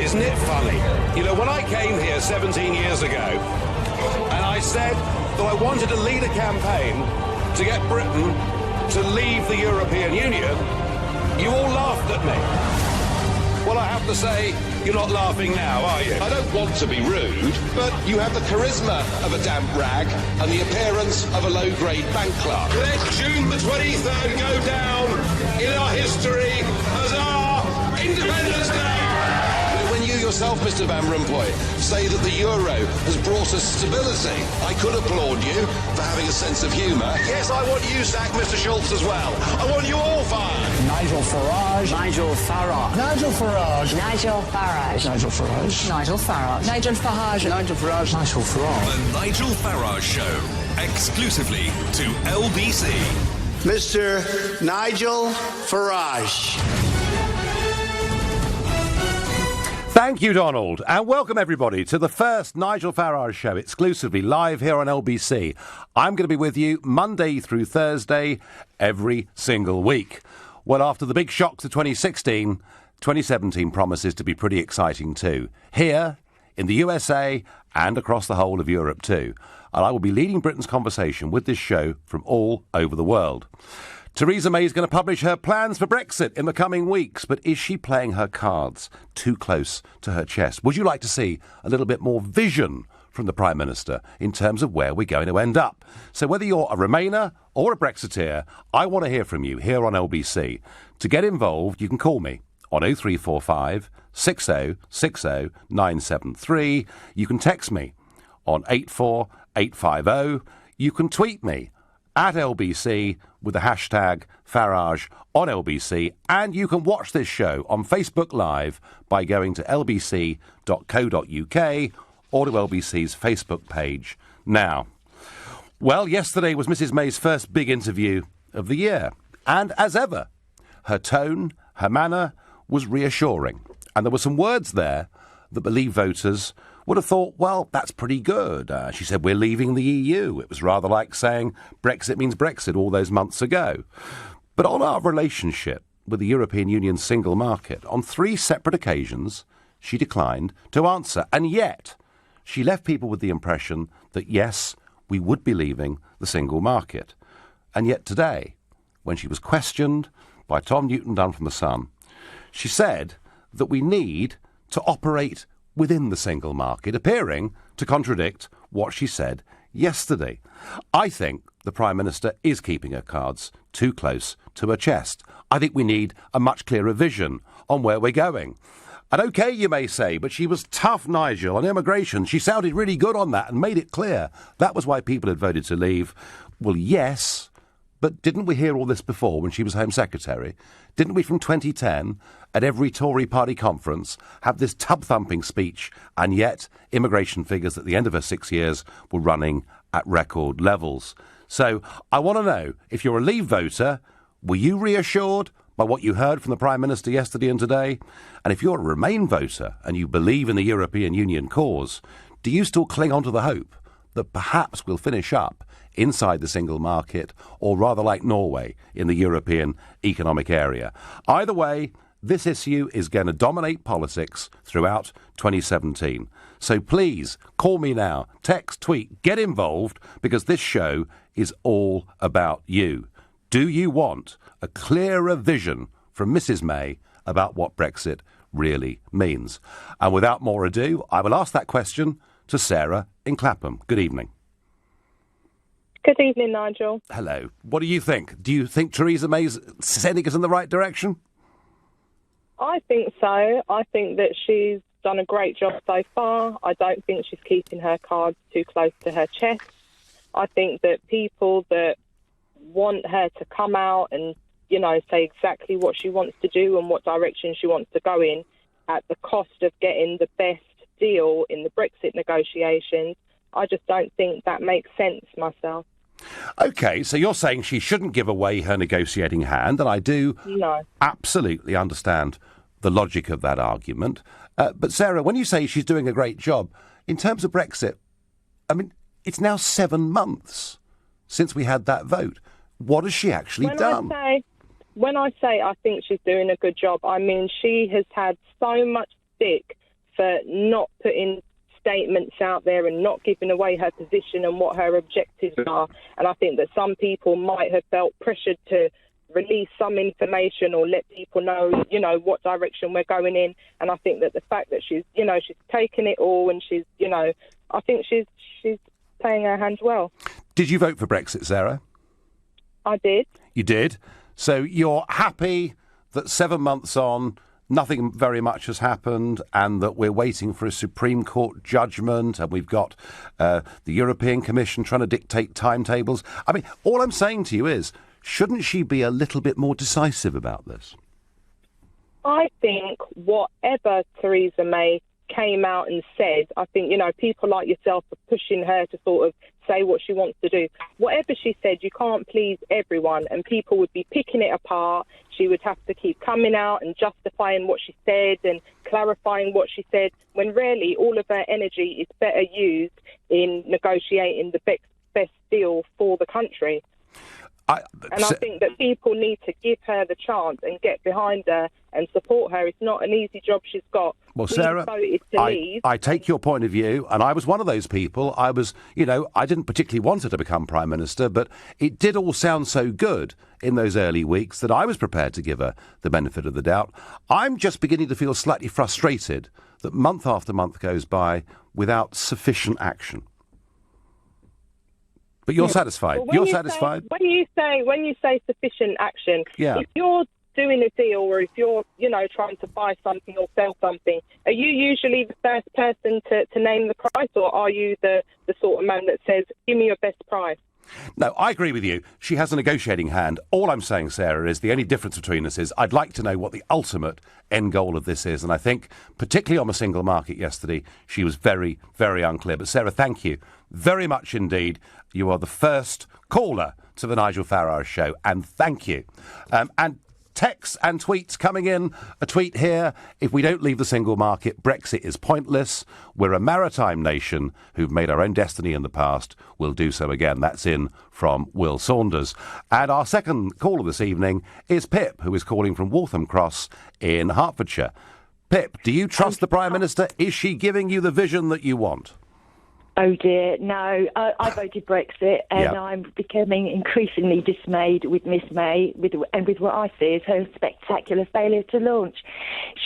isn't it funny? You know, when I came here 17 years ago, and I said that I wanted to lead a campaign to get Britain to leave the European Union, you all laughed at me. Well, I have to say, you're not laughing now, are you? I don't want to be rude, but you have the charisma of a damp rag and the appearance of a low-grade bank clerk. Let June the 23rd go down in our history as our Independence Day. When you yourself, Mr Van Rompuy, say that the euro has brought us stability, I could applaud you for having a sense of humour. Yes, I want you sacked, Mr Schultz, as well. I want you all fired. Nigel Farage. Nigel Farage. Nigel Farage. Nigel Farage. Nigel Farage. Nigel Farage. Nigel Farage. Nigel Farage. Nigel Farage. The Nigel Farage Show, exclusively to LBC. Mr. Nigel Farage. Thank you, Donald, and welcome everybody to the first Nigel Farage Show, exclusively live here on LBC. I'm going to be with you Monday through Thursday every single week. Well, after the big shocks of 2016, 2017 promises to be pretty exciting too. Here, in the USA, and across the whole of Europe too. And I will be leading Britain's conversation with this show from all over the world. Theresa May is going to publish her plans for Brexit in the coming weeks, but is she playing her cards too close to her chest? Would you like to see a little bit more vision from the Prime Minister in terms of where we're going to end up? So whether you're a Remainer or a Brexiteer, I want to hear from you here on LBC. To get involved, you can call me on 0345 6060 973. You can text me on 84850. You can tweet me at LBC with the hashtag Farage on LBC, and you can watch this show on Facebook Live by going to lbc.co.uk or to LBC's Facebook page now. Well, yesterday was Mrs May's first big interview of the year, and as ever, her tone, her manner was reassuring, and there were some words there that Believe voters would have thought, well, that's pretty good. She said, we're leaving the EU. It was rather like saying Brexit means Brexit all those months ago. But on our relationship with the European Union's single market, on 3 separate occasions, she declined to answer. And yet, she left people with the impression that, yes, we would be leaving the single market. And yet today, when she was questioned by Tom Newton-Dunn from The Sun, she said that we need to operate within the single market, appearing to contradict what she said yesterday. I think the Prime Minister is keeping her cards too close to her chest. I think we need a much clearer vision on where we're going. And OK, you may say, but she was tough, Nigel, on immigration. She sounded really good on that and made it clear that was why people had voted to leave. Well, yes, but didn't we hear all this before when she was Home Secretary? Didn't we from 2010, at every Tory party conference, have this tub-thumping speech, and yet immigration figures at the end of her 6 years were running at record levels? So I want to know, if you're a Leave voter, were you reassured by what you heard from the Prime Minister yesterday and today? And if you're a Remain voter and you believe in the European Union cause, do you still cling on to the hope that perhaps we'll finish up inside the single market, or rather like Norway, in the European Economic Area? Either way, this issue is going to dominate politics throughout 2017. So please, call me now, text, tweet, get involved, because this show is all about you. Do you want a clearer vision from Mrs May about what Brexit really means? And without more ado, I will ask that question to Sarah in Clapham. Good evening. Good evening, Nigel. Hello. What do you think? Do you think Theresa May's sending us in the right direction? I think so. I think that she's done a great job so far. I don't think she's keeping her cards too close to her chest. I think that people that want her to come out and, you know, say exactly what she wants to do and what direction she wants to go in at the cost of getting the best deal in the Brexit negotiations, I just don't think that makes sense myself. OK, so you're saying she shouldn't give away her negotiating hand, and I do absolutely understand the logic of that argument. But Sarah, when you say she's doing a great job, in terms of Brexit, I mean, it's now 7 months since we had that vote. What has she actually done? When I say I think she's doing a good job, I mean she has had so much stick for not putting statements out there and not giving away her position and what her objectives are. And I think that some people might have felt pressured to release some information or let people know, you know, what direction we're going in. And I think that the fact that she's, you know, she's taken it all and she's, you know, I think she's playing her hand well. Did you vote for Brexit, Sarah? I did. You did? So you're happy that 7 months on, nothing very much has happened, and that we're waiting for a Supreme Court judgment, and we've got the European Commission trying to dictate timetables? I mean, all I'm saying to you is, shouldn't she be a little bit more decisive about this? I think whatever Theresa May came out and said, I think, you know, people like yourself are pushing her to sort of say what she wants to do. Whatever she said, you can't please everyone, and people would be picking it apart. She would have to keep coming out and justifying what she said and clarifying what she said, when really all of her energy is better used in negotiating the best deal for the country. I think that people need to give her the chance and get behind her and support her. It's not an easy job she's got. Well, Sarah, I take your point of view, and I was one of those people. I was, you know, I didn't particularly want her to become Prime Minister, but it did all sound so good in those early weeks that I was prepared to give her the benefit of the doubt. I'm just beginning to feel slightly frustrated that month after month goes by without sufficient action. But you're satisfied. Well, you're satisfied. When you say sufficient action, yeah. If you're doing a deal or if you're, you know, trying to buy something or sell something, are you usually the first person to name the price, or are you the sort of man that says, give me your best price? No, I agree with you. She has a negotiating hand. All I'm saying, Sarah, is the only difference between us is I'd like to know what the ultimate end goal of this is. And I think, particularly on the single market yesterday, she was very, very unclear. But Sarah, thank you very much indeed. You are the first caller to the Nigel Farage Show, and thank you. And texts and tweets coming in. A tweet here: if we don't leave the single market, Brexit is pointless. We're a maritime nation who've made our own destiny in the past. We'll do so again. That's in from Will Saunders. And our second caller this evening is Pip, who is calling from Waltham Cross in Hertfordshire. Pip, do you trust the Prime Minister? Is she giving you the vision that you want? Oh dear, no. I voted Brexit, and I'm becoming increasingly dismayed with Miss May, with what I see as her spectacular failure to launch.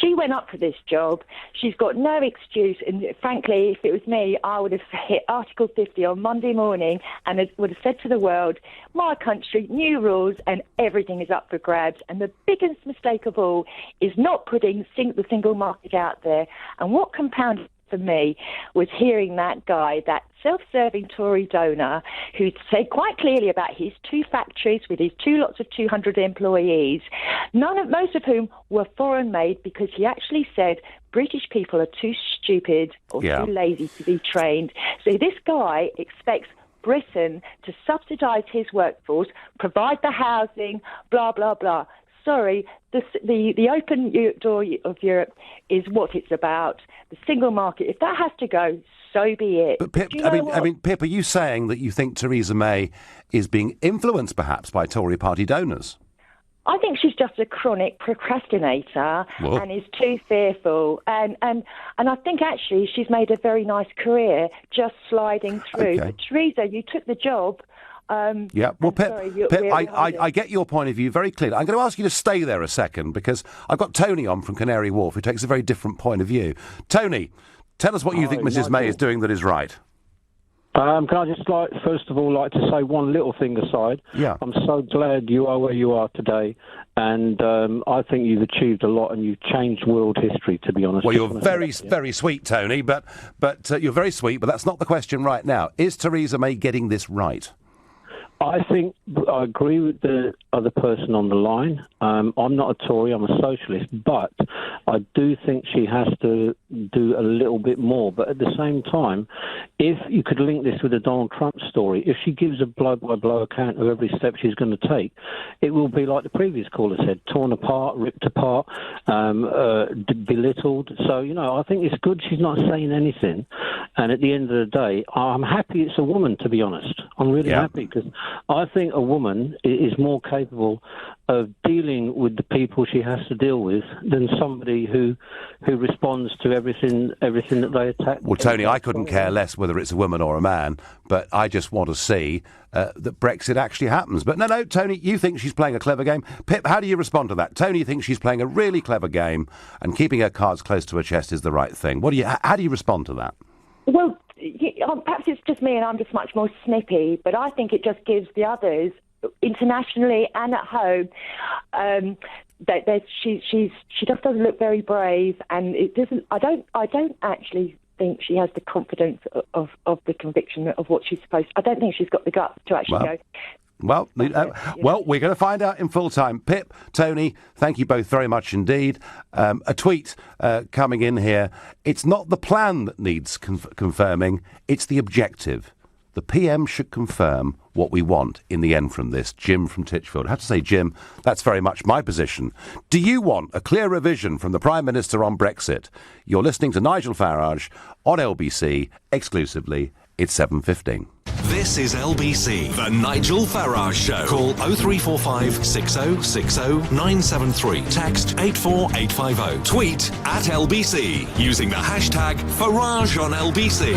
She went up for this job. She's got no excuse, and frankly, if it was me, I would have hit Article 50 on Monday morning and would have said to the world, my country, new rules, and everything is up for grabs. And the biggest mistake of all is not putting the single market out there. And what compounded for me was hearing that guy, that self-serving Tory donor, who said quite clearly about his 2 factories with his 2 lots of 200 employees, most of whom were foreign-made, because he actually said British people are too stupid or too lazy to be trained. So this guy expects Britain to subsidise his workforce, provide the housing, blah, blah, blah. Sorry, the open door of Europe is what it's about. The single market, if that has to go, so be it. But Pip, Pip, are you saying that you think Theresa May is being influenced perhaps by Tory party donors? I think she's just a chronic procrastinator and is too fearful. And I think actually she's made a very nice career just sliding through. Okay. But Theresa, you took the job. Well, Pip, I get your point of view very clearly. I'm going to ask you to stay there a second, because I've got Tony on from Canary Wharf, who takes a very different point of view. Tony, tell us what you think Mrs May is doing that is right. Can I just first of all like to say one little thing aside? Yeah. I'm so glad you are where you are today, and I think you've achieved a lot and you've changed world history, to be honest. Well, you're very sweet, Tony, but you're very sweet, but that's not the question right now. Is Theresa May getting this right? I think I agree with the other person on the line. I'm not a Tory, I'm a socialist, but I do think she has to do a little bit more. But at the same time, if you could link this with the Donald Trump story, if she gives a blow-by-blow account of every step she's going to take, it will be like the previous caller said, torn apart, ripped apart, belittled. So, I think it's good she's not saying anything. And at the end of the day, I'm happy it's a woman, to be honest. I'm really happy, because I think a woman is more capable of dealing with the people she has to deal with than somebody who responds to everything that they attack. Well, Tony, I couldn't care less whether it's a woman or a man, but I just want to see that Brexit actually happens. But no, Tony, you think she's playing a clever game. Pip, how do you respond to that? Tony thinks she's playing a really clever game and keeping her cards close to her chest is the right thing. How do you respond to that? Well, perhaps it's just me and I'm just much more snippy, but I think it just gives the others, internationally and at home, that she just doesn't look very brave, and it doesn't. I don't actually think she has the confidence of the conviction of what she's supposed to. I don't think she's got the guts to actually go. Well, we're going to find out in full time. Pip, Tony, thank you both very much indeed. A tweet coming in here. It's not the plan that needs confirming, it's the objective. The PM should confirm what we want in the end from this. Jim from Titchfield. I have to say, Jim, that's very much my position. Do you want a clearer vision from the Prime Minister on Brexit? You're listening to Nigel Farage on LBC exclusively. It's 7:15. This is LBC, the Nigel Farage Show. Call 0345 6060 973. Text 84850. Tweet at LBC using the hashtag Farage on LBC.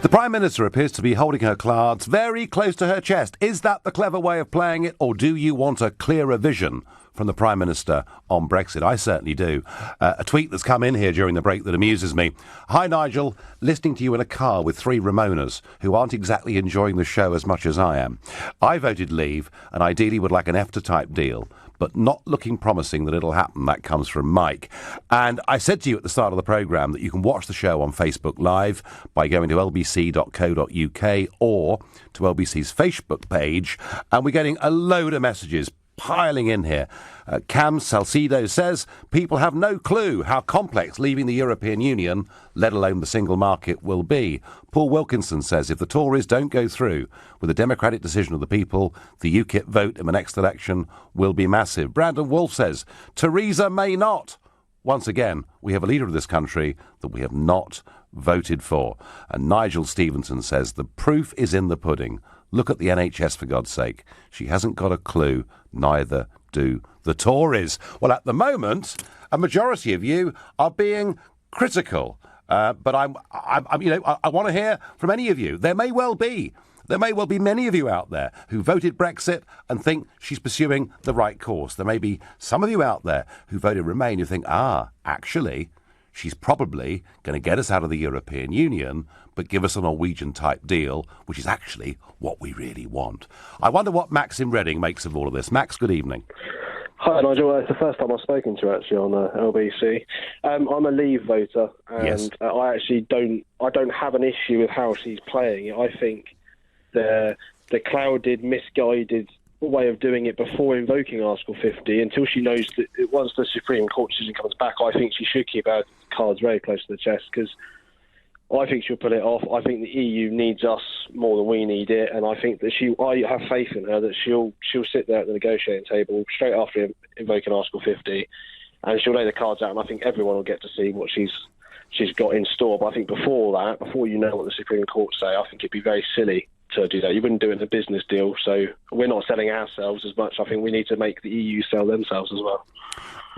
The Prime Minister appears to be holding her cards very close to her chest. Is that the clever way of playing it, or do you want a clearer vision from the Prime Minister on Brexit? I certainly do. A tweet that's come in here during the break that amuses me. Hi, Nigel. Listening to you in a car with three Ramonas who aren't exactly enjoying the show as much as I am. I voted leave and ideally would like an EFTA-type deal, but not looking promising that it'll happen. That comes from Mike. And I said to you at the start of the programme that you can watch the show on Facebook Live by going to lbc.co.uk or to LBC's Facebook page. And we're getting a load of messages piling in here. Cam Salcido says people have no clue how complex leaving the European Union, let alone the single market, will be. Paul Wilkinson says if the Tories don't go through with a democratic decision of the people, the UKIP vote in the next election will be massive. Brandon Wolf says Theresa May not. Once again, we have a leader of this country that we have not voted for. And Nigel Stevenson says the proof is in the pudding. Look at the NHS, for God's sake. She hasn't got a clue, neither do the Tories. Well, at the moment, a majority of you are being critical. But I want to hear from any of you. There may well be many of you out there who voted Brexit and think she's pursuing the right course. There may be some of you out there who voted Remain who think, actually, she's probably going to get us out of the European Union, but give us a Norwegian-type deal, which is actually what we really want. I wonder what Max in Reading makes of all of this. Max, good evening. Hi, Nigel. It's the first time I've spoken to you, actually, on LBC. I'm a Leave voter, and yes. I actually don't have an issue with how she's playing it. I think the clouded, misguided way of doing it before invoking Article 50, until she knows that once the Supreme Court decision comes back, I think she should keep her cards very close to the chest, because I think she'll pull it off. I think the EU needs us more than we need it, and I think that I have faith in her that she'll sit there at the negotiating table straight after invoking Article 50, and she'll lay the cards out, and I think everyone will get to see what she's got in store. But I think before you know what the Supreme Court say, I think it'd be very silly to do that. You wouldn't do it in a business deal, so we're not selling ourselves as much. I think we need to make the EU sell themselves as well.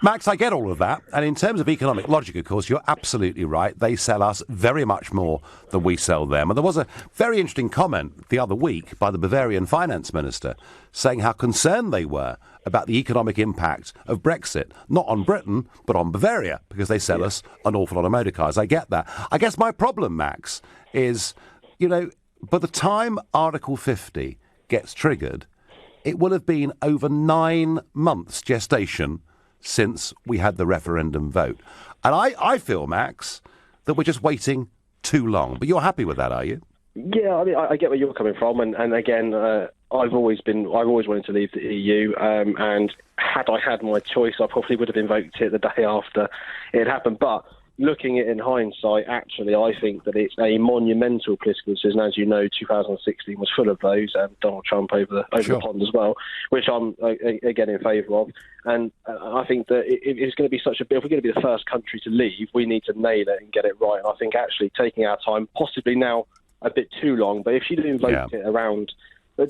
Max, I get all of that. And in terms of economic logic, of course, you're absolutely right. They sell us very much more than we sell them. And there was a very interesting comment the other week by the Bavarian finance minister saying how concerned they were about the economic impact of Brexit, not on Britain, but on Bavaria, because they sell us an awful lot of motor cars. I get that. I guess my problem, Max, is, by the time Article 50 gets triggered, it will have been over 9 months gestation since we had the referendum vote. And I feel, Max, that we're just waiting too long. But you're happy with that, are you? Yeah, I mean, I get where you're coming from. And again, I've always wanted to leave the EU. And had I had my choice, I probably would have invoked it the day after it happened. But looking at it in hindsight, actually, I think that it's a monumental political decision. As you know, 2016 was full of those, and Donald Trump over the pond as well, which I'm, again, in favour of. And I think that it's going to be if we're going to be the first country to leave, we need to nail it and get it right. And I think actually taking our time, possibly now a bit too long, but if she'd invoked it around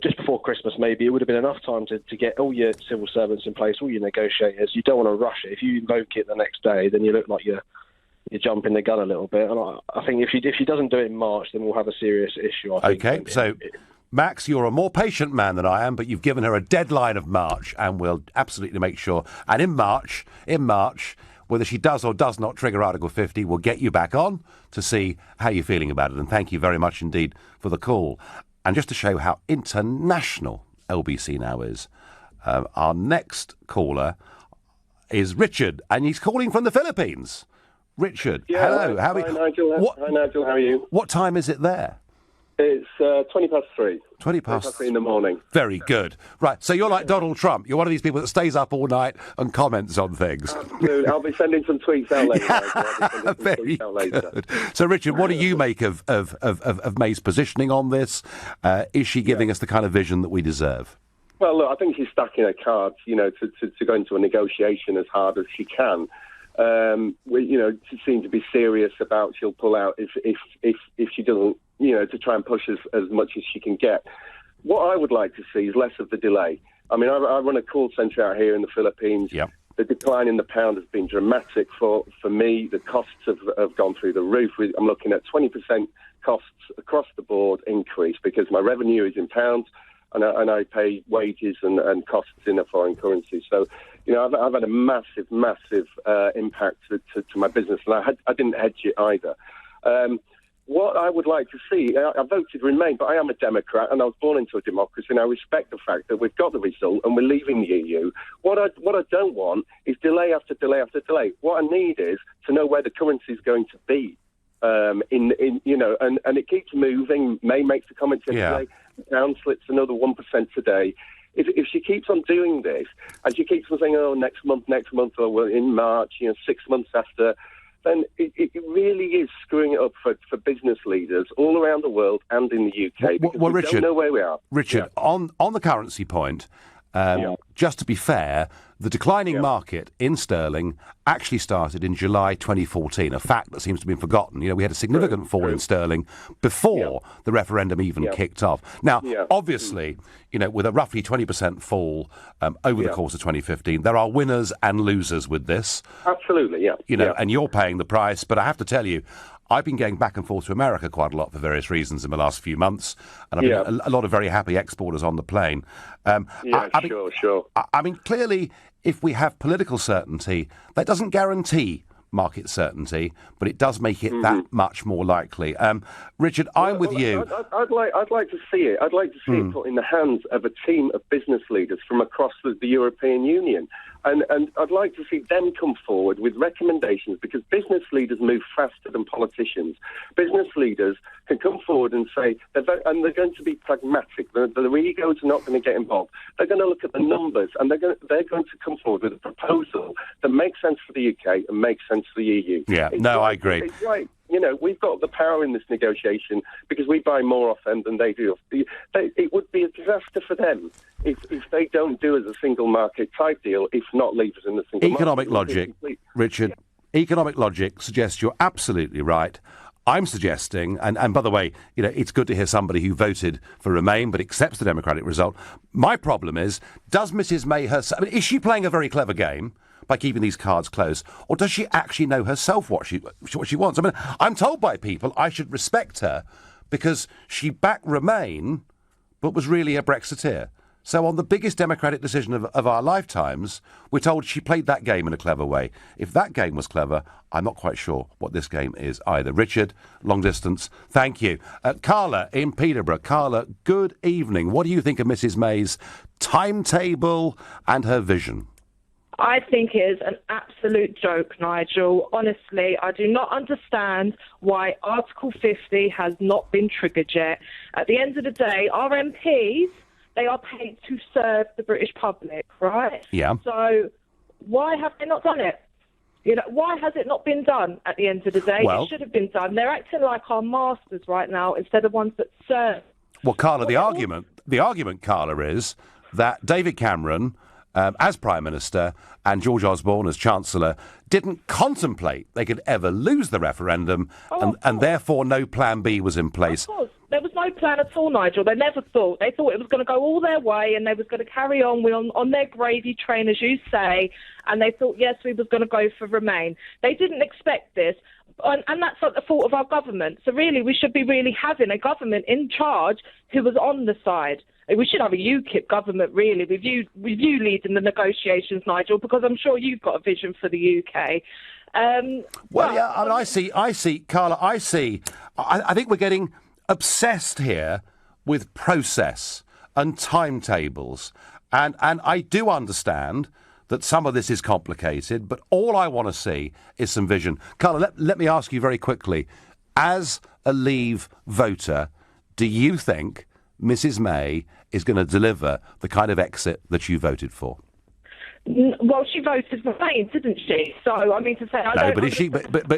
just before Christmas, maybe, it would have been enough time to get all your civil servants in place, all your negotiators. You don't want to rush it. If you invoke it the next day, then you look like you're jumping the gun a little bit. And I think if she doesn't do it in March, then we'll have a serious issue, I think. Okay, so, Max, you're a more patient man than I am, but you've given her a deadline of March, and we'll absolutely make sure. And in March, whether she does or does not trigger Article 50, we'll get you back on to see how you're feeling about it. And thank you very much indeed for the call. And just to show how international LBC now is, our next caller is Richard, and he's calling from the Philippines. Richard, hello. Hi, Nigel. Hi, Nigel. How are you? What time is it there? It's 20 past 3. 20 past 3 in the morning. Very good. Right, so you're like Donald Trump. You're one of these people that stays up all night and comments on things. Absolutely. I'll be sending some tweets out later. Very good. So, Richard, what do you make of May's positioning on this? Is she giving us the kind of vision that we deserve? Well, look, I think she's stacking her cards, to go into a negotiation as hard as she can. To seem to be serious about she'll pull out if she doesn't, to try and push as much as she can get. What I would like to see is less of the delay. I mean, I run a call centre out here in the Philippines. Yep. The decline in the pound has been dramatic for me. The costs have gone through the roof. I'm looking at 20% costs across the board increase because my revenue is in pounds and I pay wages and costs in a foreign currency. So, I've had a massive impact to my business, and I didn't hedge it either. What I would like to see, I voted Remain, but I am a Democrat, and I was born into a democracy, and I respect the fact that we've got the result and we're leaving the EU. What I don't want is delay after delay after delay. What I need is to know where the currency is going to be. And it keeps moving. May makes the comment yesterday. The pound slips another 1% today. If she keeps on doing this, and she keeps on saying, next month, or well, in March, 6 months after, then it really is screwing it up for business leaders all around the world and in the UK, because we Richard, don't know where we are. Richard, on the currency point, just to be fair, the declining market in sterling actually started in July 2014, a fact that seems to have been forgotten. We had a significant fall in sterling before the referendum even kicked off. Now, obviously, with a roughly 20% fall over the course of 2015, there are winners and losers with this. Absolutely, and you're paying the price. But I have to tell you, I've been going back and forth to America quite a lot for various reasons in the last few months, and I've been a lot of very happy exporters on the plane. Sure. I mean, clearly, if we have political certainty, that doesn't guarantee market certainty, but it does make it that much more likely. Richard, I'm with you. I'd like to see it. I'd like to see it put in the hands of a team of business leaders from across the European Union. And I'd like to see them come forward with recommendations, because business leaders move faster than politicians. Business leaders can come forward and say, they're going to be pragmatic. The egos are not going to get involved. They're going to look at the numbers, and they're going to come forward with a proposal that makes sense for the UK and makes sense for the EU. I agree. It's right. We've got the power in this negotiation because we buy more off them than they do. It would be a disaster for them if they don't do as a single market type deal, if not leave us in the single economic market. Logic, Richard, economic logic suggests you're absolutely right. I'm suggesting, and by the way, it's good to hear somebody who voted for Remain but accepts the Democratic result. My problem is, does Mrs May herself... is she playing a very clever game by keeping these cards close, or does she actually know herself what she wants? I mean, I'm told by people I should respect her because she backed Remain but was really a Brexiteer. So on the biggest democratic decision of our lifetimes, we're told she played that game in a clever way. If that game was clever, I'm not quite sure what this game is either. Richard, long distance, thank you. Carla in Peterborough. Carla, good evening. What do you think of Mrs May's timetable and her vision? I think it is an absolute joke, Nigel. Honestly, I do not understand why Article 50 has not been triggered yet. At the end of the day, our MPs, they are paid to serve the British public, right? Yeah. So why have they not done it? Why has it not been done at the end of the day? Well, it should have been done. They're acting like our masters right now instead of ones that serve. Well, Carla, the argument, Carla, is that David Cameron, as Prime Minister, and George Osborne as Chancellor, didn't contemplate they could ever lose the referendum, and therefore no Plan B was in place. There was no plan at all, Nigel. They never thought. They thought it was going to go all their way and they was going to carry on on their gravy train, as you say, and they thought, yes, we was going to go for Remain. They didn't expect this, and that's not the fault of our government. So really, we should be really having a government in charge who was on the side. We should have a UKIP government, really, with you leading the negotiations, Nigel, because I'm sure you've got a vision for the UK. I see, Carla, I think we're getting obsessed here with process and timetables. And I do understand that some of this is complicated, but all I want to see is some vision. Carla, let me ask you very quickly, as a Leave voter, do you think Mrs May is going to deliver the kind of exit that you voted for? Well, she voted for Remain, didn't she? So, I mean to say...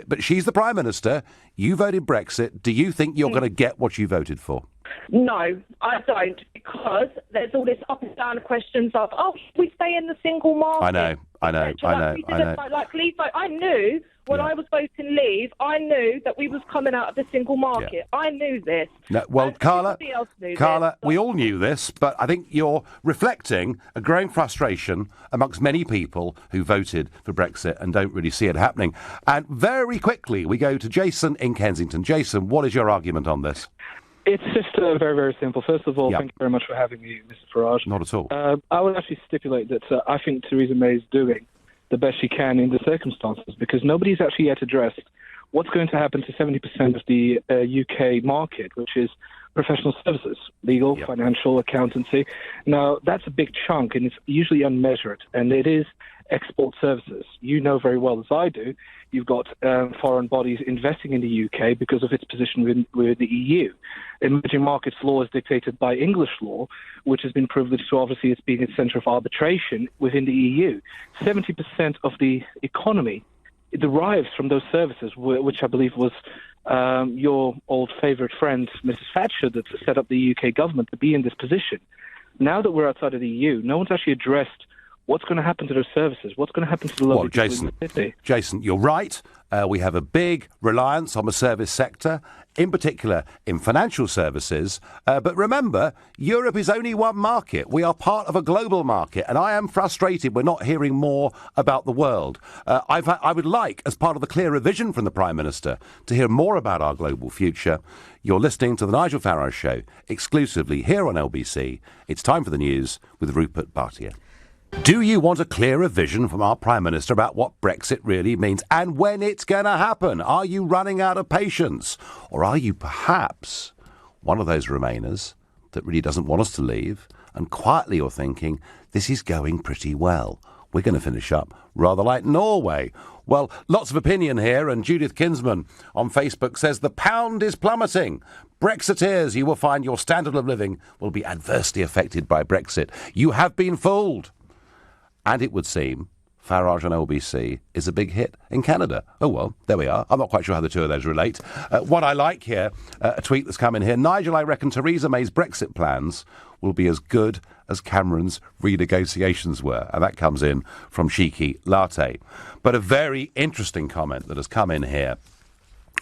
But she's the Prime Minister. You voted Brexit. Do you think you're going to get what you voted for? No, I don't, because there's all this up and down questions of, we stay in the single market. I know. Like Leave vote. I knew when I was voting Leave, I knew that we was coming out of the single market. Yeah. I knew this. No, well, Carla, we all knew this, but I think you're reflecting a growing frustration amongst many people who voted for Brexit and don't really see it happening. And very quickly, we go to Jason in Kensington. Jason, what is your argument on this? It's just very, very simple. First of all, thank you very much for having me, Mr. Farage. Not at all. I would actually stipulate that I think Theresa May is doing the best she can in the circumstances, because nobody's actually yet addressed what's going to happen to 70% of the UK market, which is professional services, legal, financial, accountancy. Now, that's a big chunk, and it's usually unmeasured, and it is export services. You know very well, as I do, you've got foreign bodies investing in the UK because of its position with the EU. Emerging markets law is dictated by English law, which has been privileged to obviously as being a centre of arbitration within the EU. 70% of the economy derives from those services, which I believe was your old favourite friend, Mrs. Thatcher, that set up the UK government to be in this position. Now that we're outside of the EU, no one's actually addressed what's going to happen to those services? What's going to happen to the local people in the city? Jason, you're right. We have a big reliance on the service sector, in particular in financial services. But remember, Europe is only one market. We are part of a global market, and I am frustrated we're not hearing more about the world. I would like, as part of the clearer vision from the Prime Minister, to hear more about our global future. You're listening to the Nigel Farage Show, exclusively here on LBC. It's time for the news with Rupert Bhatia. Do you want a clearer vision from our Prime Minister about what Brexit really means and when it's going to happen? Are you running out of patience? Or are you perhaps one of those Remainers that really doesn't want us to leave and quietly you're thinking, this is going pretty well? We're going to finish up rather like Norway. Well, lots of opinion here, and Judith Kinsman on Facebook says the pound is plummeting. Brexiteers, you will find your standard of living will be adversely affected by Brexit. You have been fooled. And it would seem Farage on LBC is a big hit in Canada. Oh, well, there we are. I'm not quite sure how the two of those relate. What I like here, a tweet that's come in here. Nigel, I reckon Theresa May's Brexit plans will be as good as Cameron's renegotiations were. And that comes in from Cheeky Latte. But a very interesting comment that has come in here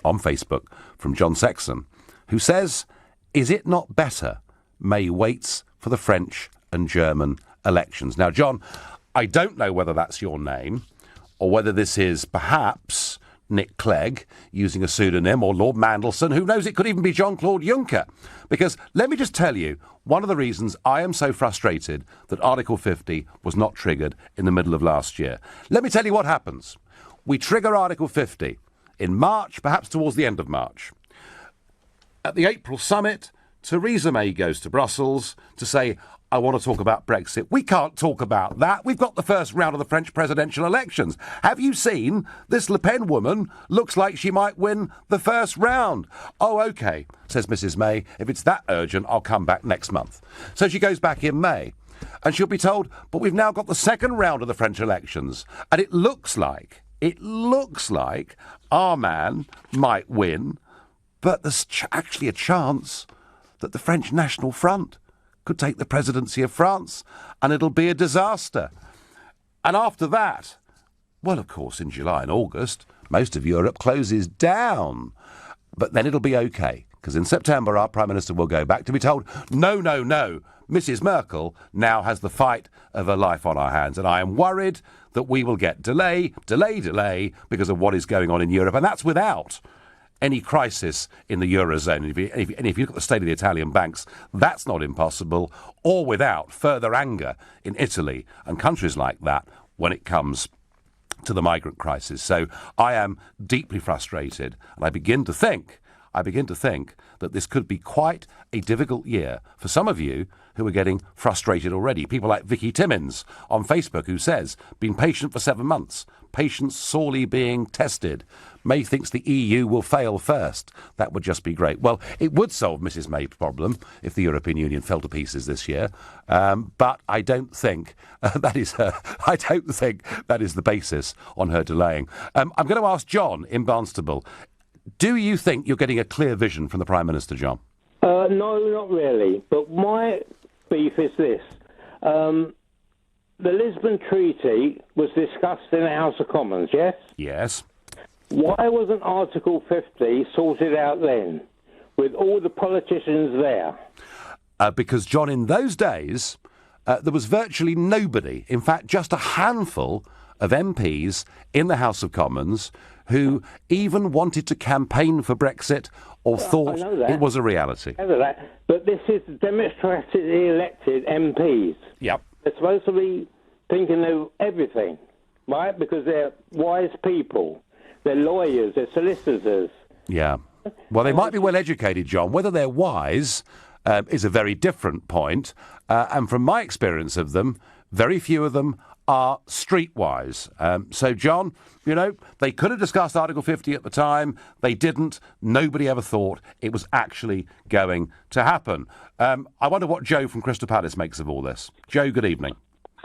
on Facebook from John Sexton, who says, is it not better May waits for the French and German elections? Now, John, I don't know whether that's your name or whether this is perhaps Nick Clegg using a pseudonym or Lord Mandelson. Who knows? It could even be Jean-Claude Juncker. Because let me just tell you, one of the reasons I am so frustrated that Article 50 was not triggered in the middle of last year. Let me tell you what happens. We trigger Article 50 in March, perhaps towards the end of March. At the April summit, Theresa May goes to Brussels to say, I want to talk about Brexit. We can't talk about that. We've got the first round of the French presidential elections. Have you seen this Le Pen woman? Looks like she might win the first round. Oh, OK, says Mrs May. If it's that urgent, I'll come back next month. So she goes back in May. And she'll be told, but we've now got the second round of the French elections. And it looks like our man might win. But there's actually a chance that the French National Front could take the presidency of France, and it'll be a disaster. And after that, well, of course, in July and August, most of Europe closes down. But then it'll be OK, Because in September, our Prime Minister will go back to be told, no, no, no, Mrs. Merkel now has the fight of her life on our hands. And I am worried that we will get delay because of what is going on in Europe. And that's without any crisis in the Eurozone. And if you look at the state of the Italian banks, that's not impossible, or without further anger in Italy and countries like that when it comes to the migrant crisis. So I am deeply frustrated, and I begin to think that this could be quite a difficult year for some of you who are getting frustrated already. People like Vicky Timmins on Facebook, who says, been patient for 7 months, patience sorely being tested. May thinks the EU will fail first. That would just be great. Well, it would solve Mrs. May's problem if the European Union fell to pieces this year. But I don't think that is the basis on her delaying. I'm going to ask John in Barnstable. Do you think you're getting a clear vision from the Prime Minister, John? No, not really. But my beef is this. The Lisbon Treaty was discussed in the House of Commons, yes? Yes. Why wasn't Article 50 sorted out then, with all the politicians there? Because, John, in those days, there was virtually nobody, in fact, just a handful of MPs in the House of Commons who even wanted to campaign for Brexit or thought it was a reality. I know that. But this is democratically elected MPs. Yep. They're supposed to be thinking of everything, right? Because they're wise people. They're lawyers. They're solicitors. Yeah. Well, they might be well educated, John. Whether they're wise is a very different point. And from my experience of them, very few of them are streetwise. So, John, you know, they could have discussed Article 50 at the time. They didn't. Nobody ever thought it was actually going to happen. I wonder what Joe from Crystal Palace makes of all this. Joe, good evening.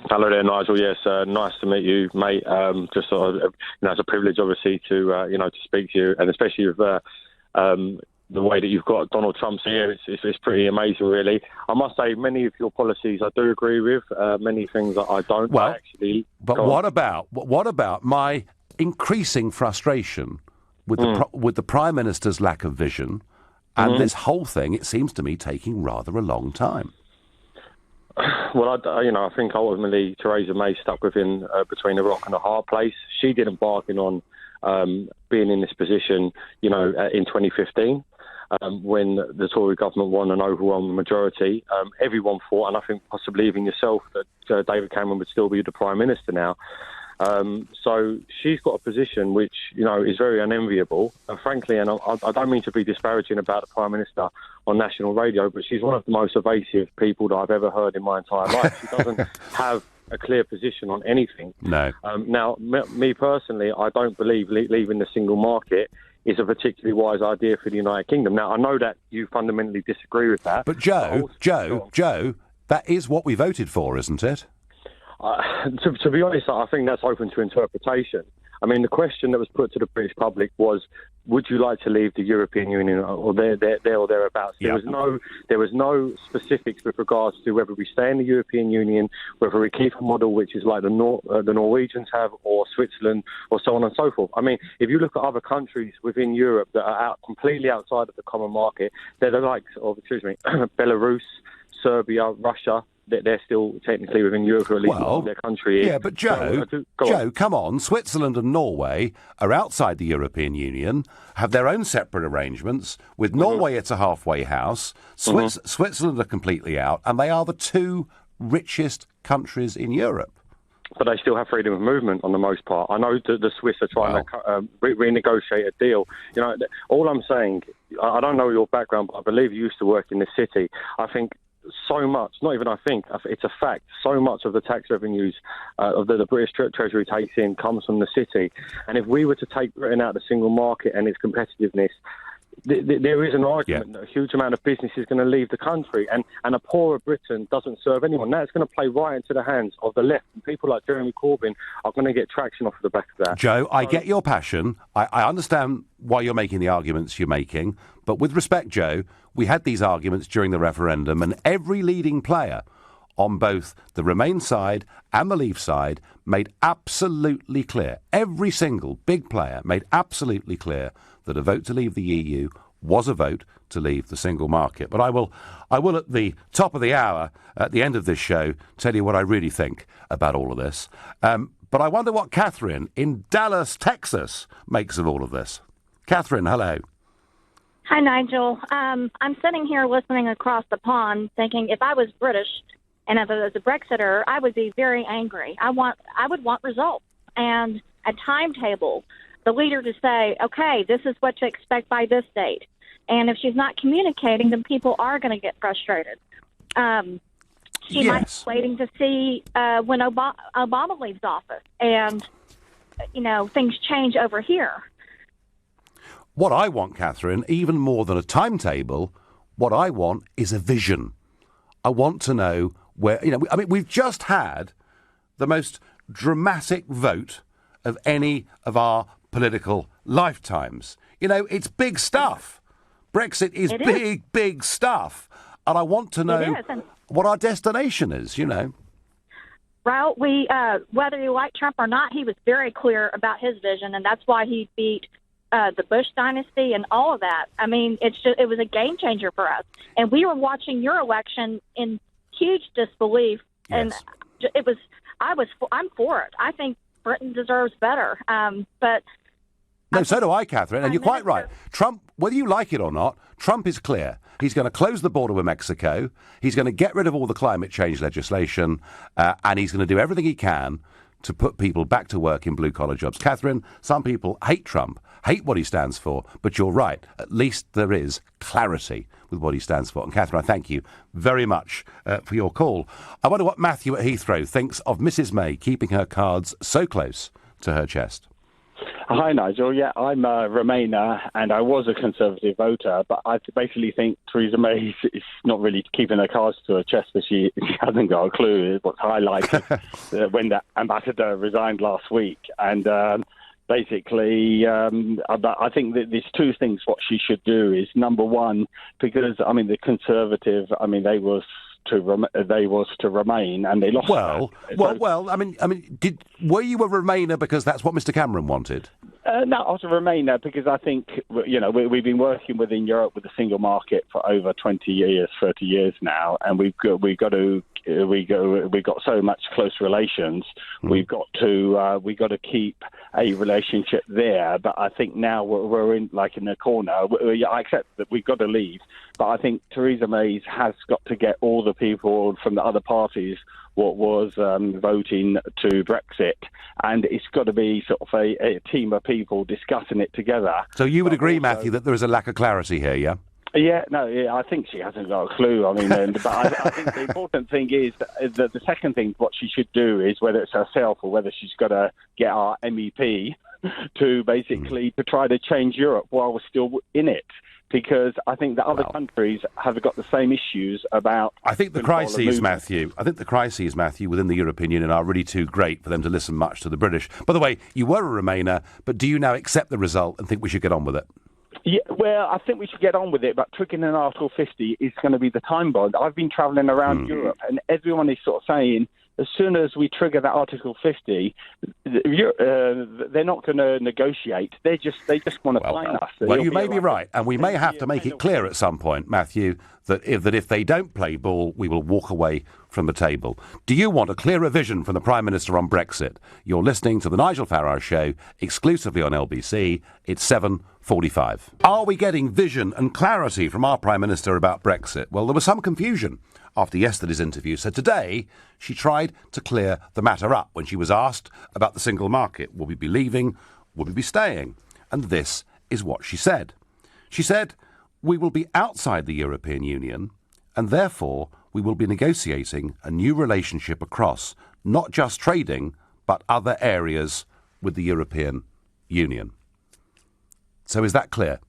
Hello there, Nigel. Yes, nice to meet you, mate. Just sort of, it's a privilege, obviously, to to speak to you, and especially with the way that you've got Donald Trump's here, it's pretty amazing, really. I must say, many of your policies I do agree with. Many things that I don't. Well, actually. But what about my increasing frustration with the Prime Minister's lack of vision and this whole thing? It seems to me taking rather a long time. Well, I think ultimately Theresa May stuck within between a rock and a hard place. She didn't bargain on being in this position, in 2015. When the Tory government won an overwhelming majority, everyone thought, and I think possibly even yourself, that David Cameron would still be the Prime Minister now. So she's got a position which, is very unenviable. Frankly, and I don't mean to be disparaging about the Prime Minister on national radio, but she's one of the most evasive people that I've ever heard in my entire life. She doesn't have a clear position on anything. No. Now, me personally, I don't believe leaving the single market is a particularly wise idea for the United Kingdom. Now, I know that you fundamentally disagree with that. But Joe, that is what we voted for, isn't it? To be honest, I think that's open to interpretation. I mean, the question that was put to the British public was, would you like to leave the European Union or there or thereabouts? Yeah. There was no specifics with regards to whether we stay in the European Union, whether we keep a model which is like the Norwegians have, or Switzerland, or so on and so forth. I mean, if you look at other countries within Europe that are completely outside of the common market, they're the likes of, Belarus, Serbia, Russia. They're still technically within Europe, or at least their country is. Yeah, but Joe, come on. Switzerland and Norway are outside the European Union, have their own separate arrangements. With Norway, it's a halfway house. Switzerland are completely out, and they are the two richest countries in Europe. But they still have freedom of movement on the most part. I know that the Swiss are trying to renegotiate a deal. All I'm saying, I don't know your background, but I believe you used to work in the city. I think so much, not even I think, it's a fact, so much of the tax revenues of the British Treasury takes in comes from the city. And if we were to take Britain out of the single market and its competitiveness, there is an argument that a huge amount of business is going to leave the country, and a poorer Britain doesn't serve anyone. That's going to play right into the hands of the left, and people like Jeremy Corbyn are going to get traction off of the back of that. Joe, I get your passion. I understand why you're making the arguments you're making, but with respect, Joe, we had these arguments during the referendum, and every leading player on both the Remain side and the Leave side made absolutely clear, every single big player made absolutely clear that a vote to leave the EU was a vote to leave the single market. But I will at the top of the hour, at the end of this show, tell you what I really think about all of this. But I wonder what Catherine in Dallas, Texas, makes of all of this. Catherine, hello. Hi, Nigel. I'm sitting here listening across the pond thinking if I was British and if I was a Brexiter, I would be very angry. I would want results and a timetable, the leader to say, okay, this is what to expect by this date. And if she's not communicating, then people are going to get frustrated. She might be waiting to see when Obama leaves office and, things change over here. What I want, Catherine, even more than a timetable, what I want is a vision. I want to know where, we've just had the most dramatic vote of any of our political lifetimes. It's big stuff. Brexit is big stuff. And I want to know what our destination is, Well, whether you like Trump or not, he was very clear about his vision, and that's why he beat the Bush dynasty and all of that. I mean, it was a game changer for us. And we were watching your election in huge disbelief, and I'm for it. I think Britain deserves better. But no, so do I, Catherine, and you're quite right. Trump, whether you like it or not, Trump is clear. He's going to close the border with Mexico. He's going to get rid of all the climate change legislation, and he's going to do everything he can to put people back to work in blue-collar jobs. Catherine, some people hate Trump, hate what he stands for, but you're right. At least there is clarity with what he stands for. And Catherine, I thank you very much for your call. I wonder what Matthew at Heathrow thinks of Mrs May keeping her cards so close to her chest. Hi, Nigel. Yeah, I'm a Remainer, and I was a Conservative voter, but I basically think Theresa May is not really keeping her cards to her chest, but she hasn't got a clue. What's highlighted when the ambassador resigned last week. And basically, I think that there's two things what she should do is, number one, because, the Conservative, they was to remain, and they lost. Well. Were you a Remainer because that's what Mr Cameron wanted? No, I was a Remainer because I think we've been working within Europe with the single market for over 20 years, 30 years now, and we've got so much close relations. We've got to keep a relationship there. But I think now we're in a corner. I accept that we've got to leave, but I think Theresa May has got to get all the people from the other parties what was voting to Brexit, and it's got to be sort of a team of people discussing it together. So you would agree, Matthew, that there is a lack of clarity here, yeah? Yeah, no, I think she hasn't got a clue. But I think the important thing is that the second thing, what she should do is, whether it's herself or whether she's got to get our MEP to basically to try to change Europe while we're still in it. Because I think that other countries have got the same issues about... I think the crises, Matthew, within the European Union are really too great for them to listen much to the British. By the way, you were a Remainer, but do you now accept the result and think we should get on with it? Yeah, well, I think we should get on with it, but triggering an Article 50 is going to be the time bomb. I've been travelling around Europe, and everyone is sort of saying, as soon as we trigger that Article 50, they're not going to negotiate. They just want to fine us. Well, you may be right, and we may have to make it clear at some point, Matthew, that if they don't play ball, we will walk away from the table. Do you want a clearer vision from the Prime Minister on Brexit? You're listening to the Nigel Farage Show, exclusively on LBC. It's 7:45. Are we getting vision and clarity from our Prime Minister about Brexit? Well, there was some confusion after yesterday's interview. So today, she tried to clear the matter up when she was asked about the single market. Will we be leaving? Will we be staying? And this is what she said. She said, we will be outside the European Union, and therefore we will be negotiating a new relationship across not just trading, but other areas with the European Union. So is that clear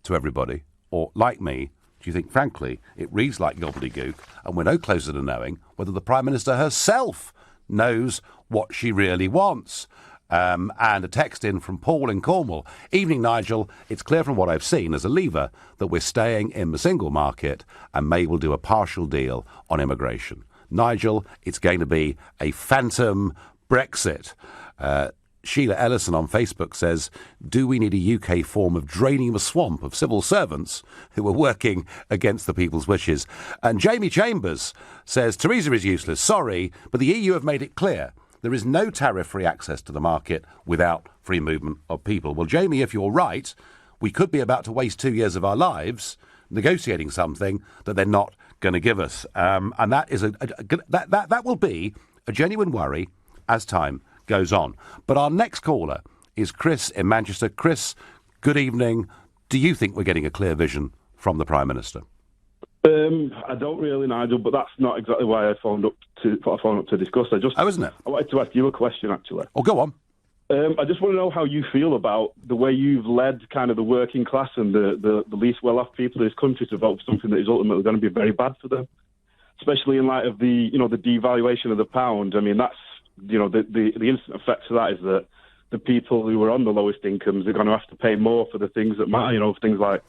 to everybody? Or, like me, do you think, frankly, it reads like gobbledygook, and we're no closer to knowing whether the Prime Minister herself knows what she really wants? And a text in from Paul in Cornwall. Evening, Nigel. It's clear from what I've seen as a leaver that we're staying in the single market, and May will do a partial deal on immigration. Nigel, it's going to be a phantom Brexit. Sheila Ellison on Facebook says, do we need a UK form of draining the swamp of civil servants who are working against the people's wishes? And Jamie Chambers says, Theresa is useless, sorry, but the EU have made it clear there is no tariff-free access to the market without free movement of people. Well, Jamie, if you're right, we could be about to waste 2 years of our lives negotiating something that they're not going to give us. And that is that will be a genuine worry as time goes on. But our next caller is Chris in Manchester. Chris, good evening. Do you think we're getting a clear vision from the Prime Minister? I don't really, Nigel, but that's not exactly why I phoned up to discuss. Isn't it? I wanted to ask you a question, actually. Oh, go on. I just want to know how you feel about the way you've led kind of the working class and the least well-off people in this country to vote for something that is ultimately going to be very bad for them, especially in light of the devaluation of the pound. I mean, that's, the instant effects of that is that the people who are on the lowest incomes are going to have to pay more for the things that matter, things like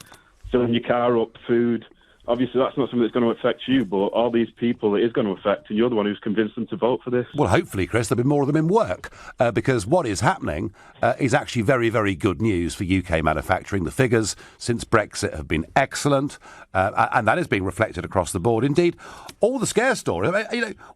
filling your car up, food. Obviously, that's not something that's going to affect you, but all these people it is going to affect, and you're the one who's convinced them to vote for this. Well, hopefully, Chris, there'll be more of them in work, because what is happening is actually very, very good news for UK manufacturing. The figures since Brexit have been excellent, and that is being reflected across the board. Indeed, all the scare stories.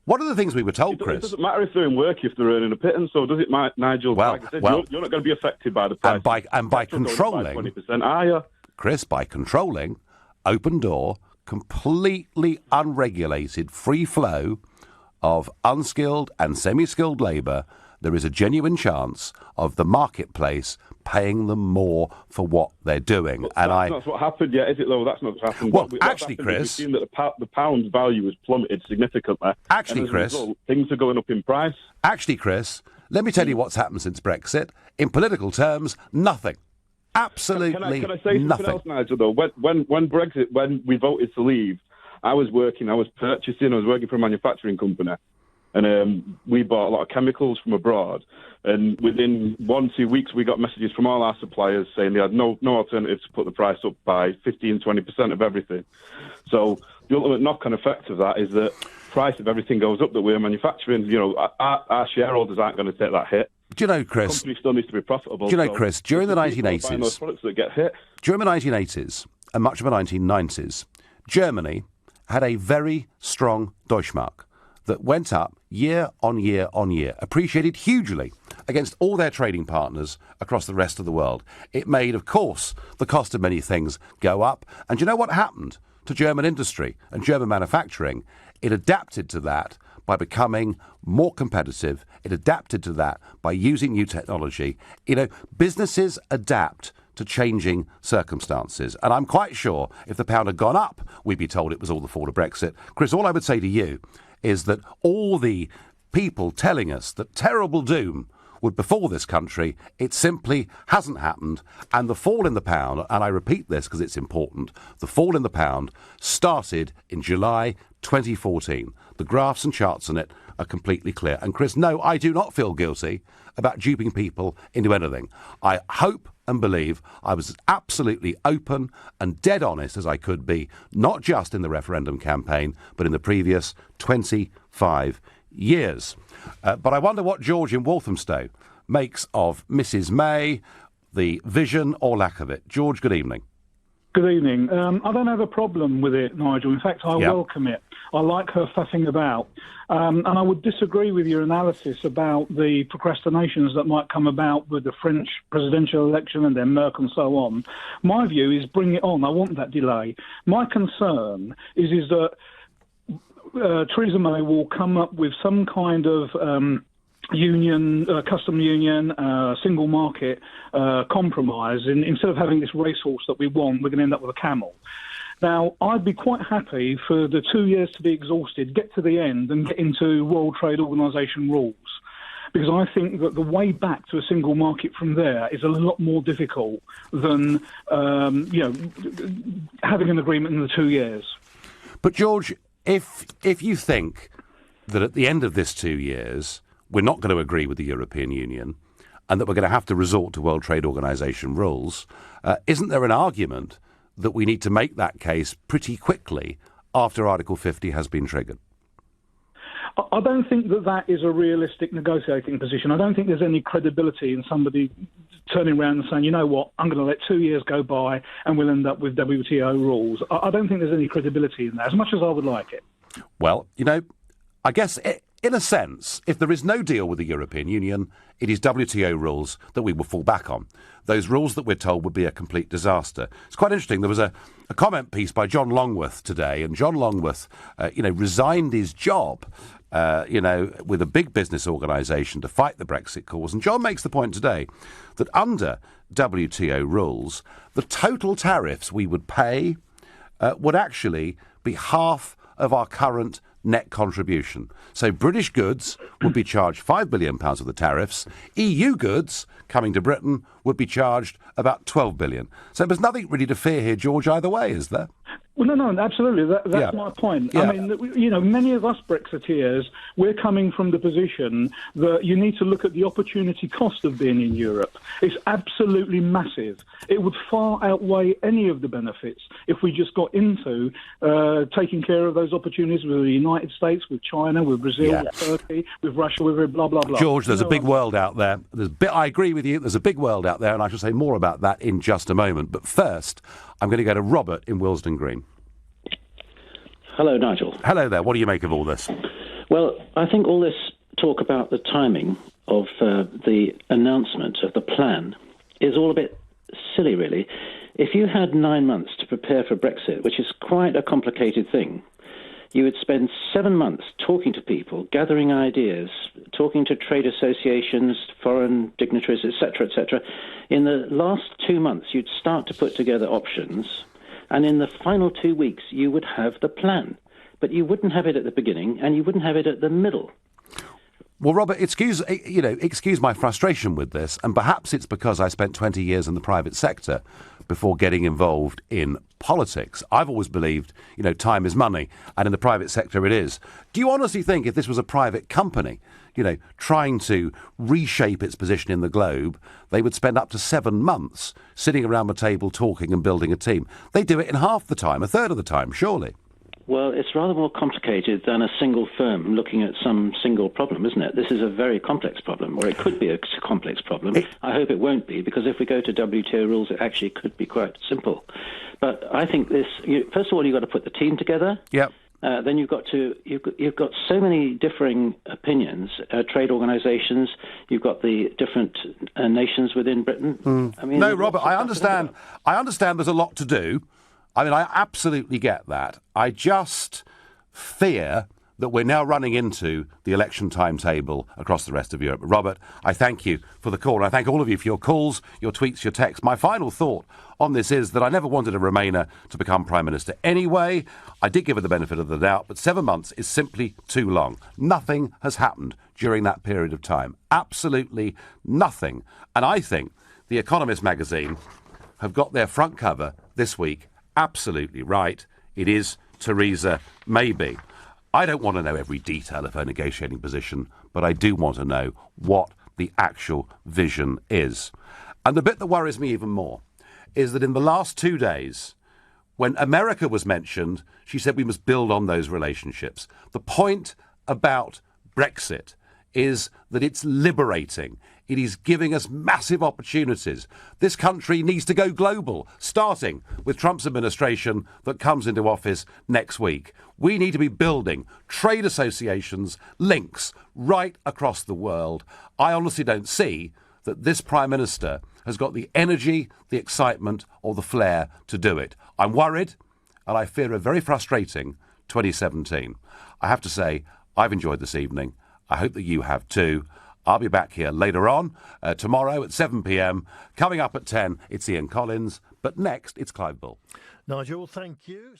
One of the things we were told, Chris... It doesn't matter if they're in work, if they're earning a pittance, so does it, Nigel? Well, like I said, you're not going to be affected by the price. And by controlling... 20%, are you? Chris, by controlling open door, completely unregulated, free flow of unskilled and semi-skilled labour, there is a genuine chance of the marketplace paying them more for what they're doing. But that's not what happened yet, is it, though? That's not what happened. Well, actually, Chris... We've seen that the pound's value has plummeted significantly. Actually, Chris... Result, things are going up in price. Actually, Chris, let me tell you what's happened since Brexit. In political terms, nothing. Absolutely nothing. Can I say something else, Nigel, though? When we voted to leave, I was working for a manufacturing company, and we bought a lot of chemicals from abroad, and within 1-2 weeks we got messages from all our suppliers saying they had no alternative to put the price up by 15-20% of everything. So the ultimate knock-on effect of that is that price of everything goes up that we're manufacturing. Our shareholders aren't going to take that hit. Do you know, Chris... The company still needs to be profitable. Do you know, Chris, during the 1980s... Those products that get hit. During the 1980s and much of the 1990s, Germany had a very strong Deutschmark that went up year on year on year, appreciated hugely against all their trading partners across the rest of the world. It made, of course, the cost of many things go up. And do you know what happened to German industry and German manufacturing? It adapted to that by becoming more competitive. It adapted to that by using new technology. Businesses adapt to changing circumstances. And I'm quite sure if the pound had gone up, we'd be told it was all the fault of Brexit. Chris, all I would say to you is that all the people telling us that terrible doom would befall this country, it simply hasn't happened. And the fall in the pound, and I repeat this because it's important, the fall in the pound started in July 2014. The graphs and charts on it are completely clear. And Chris, no, I do not feel guilty about duping people into anything. I hope and believe I was as absolutely open and dead honest as I could be, not just in the referendum campaign, but in the previous 25 years. But I wonder what George in Walthamstow makes of Mrs May, the vision or lack of it. George, good evening. Good evening. I don't have a problem with it, Nigel. In fact, I welcome it. I like her fussing about. And I would disagree with your analysis about the procrastinations that might come about with the French presidential election and then Merkel and so on. My view is bring it on. I want that delay. My concern is that Theresa May will come up with some kind of custom union, single market compromise. Instead of having this racehorse that we want, we're going to end up with a camel. Now, I'd be quite happy for the 2 years to be exhausted, get to the end and get into World Trade Organization rules. Because I think that the way back to a single market from there is a lot more difficult than, having an agreement in the 2 years. But, George, if you think that at the end of this 2 years we're not going to agree with the European Union and that we're going to have to resort to World Trade Organization rules, isn't there an argument that we need to make that case pretty quickly after Article 50 has been triggered? I don't think that is a realistic negotiating position. I don't think there's any credibility in somebody turning around and saying, you know what, I'm going to let 2 years go by and we'll end up with WTO rules. I don't think there's any credibility in that, as much as I would like it. Well, you know, I guess in a sense, if there is no deal with the European Union, it is WTO rules that we will fall back on. Those rules that we're told would be a complete disaster. It's quite interesting. There was a comment piece by John Longworth today, and John Longworth, resigned his job, with a big business organisation to fight the Brexit cause. And John makes the point today that under WTO rules, the total tariffs we would pay would actually be half of our current net contribution. So British goods would be charged £5 billion of the tariffs. EU goods coming to Britain would be charged about £12 billion. So there's nothing really to fear here, George, either way, is there? Well, no, absolutely. That's my point. Yeah. I mean, many of us Brexiteers, we're coming from the position that you need to look at the opportunity cost of being in Europe. It's absolutely massive. It would far outweigh any of the benefits if we just got into taking care of those opportunities with the United States, with China, with Brazil, with Turkey, with Russia, with blah, blah, blah. George, there's a big world out there. I agree with you. There's a big world out there, and I shall say more about that in just a moment. But first, I'm going to go to Robert in Willesden Green. Hello, Nigel. Hello there. What do you make of all this? Well, I think all this talk about the timing of the announcement of the plan is all a bit silly, really. If you had 9 months to prepare for Brexit, which is quite a complicated thing, you would spend 7 months talking to people, gathering ideas, talking to trade associations, foreign dignitaries, etc., etc. In the last 2 months, you'd start to put together options, and in the final 2 weeks, you would have the plan. But you wouldn't have it at the beginning, and you wouldn't have it at the middle. Well, Robert, excuse my frustration with this, and perhaps it's because I spent 20 years in the private sector before getting involved in politics. I've always believed, time is money, and in the private sector it is. Do you honestly think if this was a private company, trying to reshape its position in the globe, they would spend up to 7 months sitting around the table talking and building a team? They do it in half the time, a third of the time, surely. Well, it's rather more complicated than a single firm looking at some single problem, isn't it? This is a very complex problem, or it could be a complex problem. I hope it won't be, because if we go to WTO rules, it actually could be quite simple. But I think first of all, you've got to put the team together. Yep. Then you've got so many differing opinions, trade organisations. You've got the different nations within Britain. I mean, no, Robert, I understand. I understand there's a lot to do. I mean, I absolutely get that. I just fear that we're now running into the election timetable across the rest of Europe. Robert, I thank you for the call. I thank all of you for your calls, your tweets, your texts. My final thought on this is that I never wanted a Remainer to become Prime Minister anyway. I did give her the benefit of the doubt, but 7 months is simply too long. Nothing has happened during that period of time. Absolutely nothing. And I think The Economist magazine have got their front cover this week absolutely right. It is Theresa May. I don't want to know every detail of her negotiating position, but I do want to know what the actual vision is. And the bit that worries me even more is that in the last 2 days, when America was mentioned, she said we must build on those relationships. The point about Brexit is that it's liberating. It is giving us massive opportunities. This country needs to go global, starting with Trump's administration that comes into office next week. We need to be building trade associations, links right across the world. I honestly don't see that this Prime Minister has got the energy, the excitement or the flair to do it. I'm worried, and I fear a very frustrating 2017. I have to say, I've enjoyed this evening. I hope that you have too. I'll be back here later on, tomorrow at 7 p.m. Coming up at 10, it's Ian Collins. But next, it's Clive Bull. Nigel, thank you.